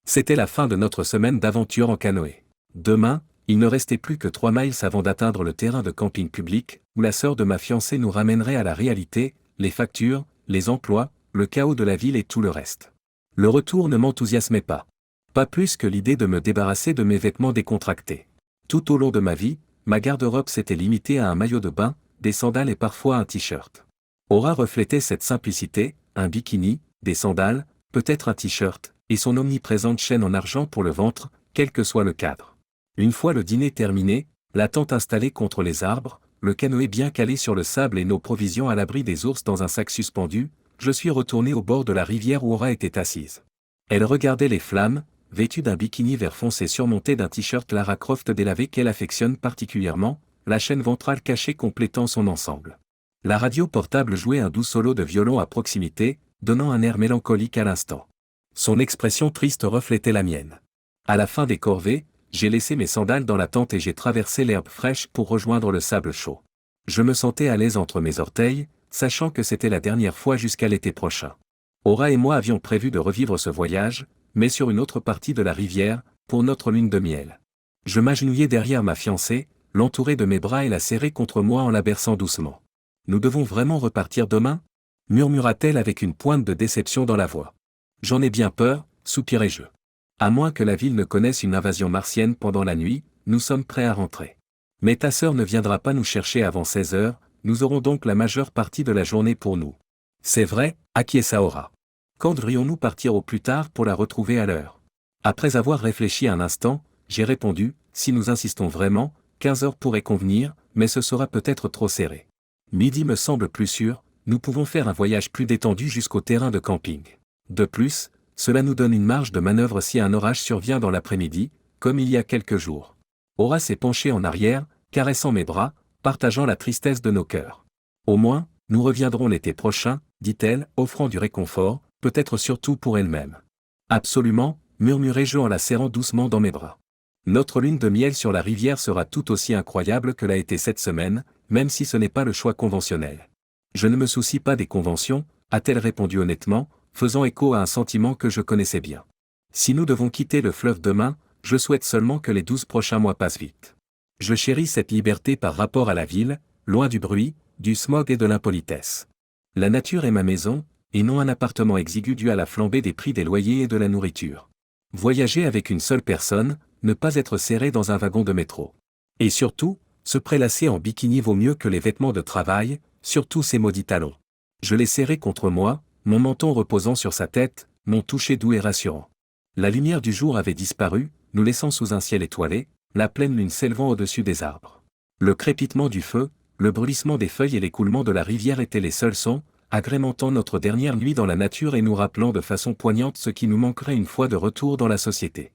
C'était la fin de notre semaine d'aventure en canoë. Demain, il ne restait plus que 3 miles avant d'atteindre le terrain de camping public, où la sœur de ma fiancée nous ramènerait à la réalité, les factures, les emplois, le chaos de la ville et tout le reste. Le retour ne m'enthousiasmait pas. Pas plus que l'idée de me débarrasser de mes vêtements décontractés. Tout au long de ma vie, ma garde-robe s'était limitée à un maillot de bain, des sandales et parfois un t-shirt. Aura reflétait cette simplicité, un bikini, des sandales, peut-être un t-shirt, et son omniprésente chaîne en argent pour le ventre, quel que soit le cadre. Une fois le dîner terminé, la tente installée contre les arbres, le canoë bien calé sur le sable et nos provisions à l'abri des ours dans un sac suspendu, je suis retourné au bord de la rivière où Aura était assise. Elle regardait les flammes, vêtue d'un bikini vert foncé surmonté d'un t-shirt Lara Croft délavé qu'elle affectionne particulièrement, la chaîne ventrale cachée complétant son ensemble. La radio portable jouait un doux solo de violon à proximité, donnant un air mélancolique à l'instant. Son expression triste reflétait la mienne. À la fin des corvées, j'ai laissé mes sandales dans la tente et j'ai traversé l'herbe fraîche pour rejoindre le sable chaud. Je me sentais à l'aise entre mes orteils, sachant que c'était la dernière fois jusqu'à l'été prochain. Aura et moi avions prévu de revivre ce voyage, mais sur une autre partie de la rivière, pour notre lune de miel. Je m'agenouillai derrière ma fiancée, l'entourai de mes bras et la serrai contre moi en la berçant doucement. « Nous devons vraiment repartir demain ?» murmura-t-elle avec une pointe de déception dans la voix. « J'en ai bien peur, soupirai-je. À moins que la ville ne connaisse une invasion martienne pendant la nuit, nous sommes prêts à rentrer. Mais ta sœur ne viendra pas nous chercher avant 16 heures, nous aurons donc la majeure partie de la journée pour nous. » « C'est vrai, acquiesça Aura. Quand devrions-nous partir au plus tard pour la retrouver à l'heure ? Après avoir réfléchi un instant, j'ai répondu, si nous insistons vraiment, 15 heures pourraient convenir, mais ce sera peut-être trop serré. Midi me semble plus sûr, nous pouvons faire un voyage plus détendu jusqu'au terrain de camping. De plus, cela nous donne une marge de manœuvre si un orage survient dans l'après-midi, comme il y a quelques jours. Aura s'est penchée en arrière, caressant mes bras, partageant la tristesse de nos cœurs. Au moins, nous reviendrons l'été prochain, dit-elle, offrant du réconfort, peut-être surtout pour elle-même. Absolument, murmurai-je en la serrant doucement dans mes bras. Notre lune de miel sur la rivière sera tout aussi incroyable que l'a été cette semaine, même si ce n'est pas le choix conventionnel. Je ne me soucie pas des conventions, a-t-elle répondu honnêtement, faisant écho à un sentiment que je connaissais bien. Si nous devons quitter le fleuve demain, je souhaite seulement que les 12 prochains mois passent vite. Je chéris cette liberté par rapport à la ville, loin du bruit, du smog et de l'impolitesse. La nature est ma maison, et non un appartement exigu dû à la flambée des prix des loyers et de la nourriture. Voyager avec une seule personne, ne pas être serré dans un wagon de métro. Et surtout, se prélasser en bikini vaut mieux que les vêtements de travail, surtout ces maudits talons. Je l'ai serré contre moi, mon menton reposant sur sa tête, mon toucher doux et rassurant. La lumière du jour avait disparu, nous laissant sous un ciel étoilé, la pleine lune s'élevant au-dessus des arbres. Le crépitement du feu, le bruissement des feuilles et l'écoulement de la rivière étaient les seuls sons, agrémentant notre dernière nuit dans la nature et nous rappelant de façon poignante ce qui nous manquerait une fois de retour dans la société.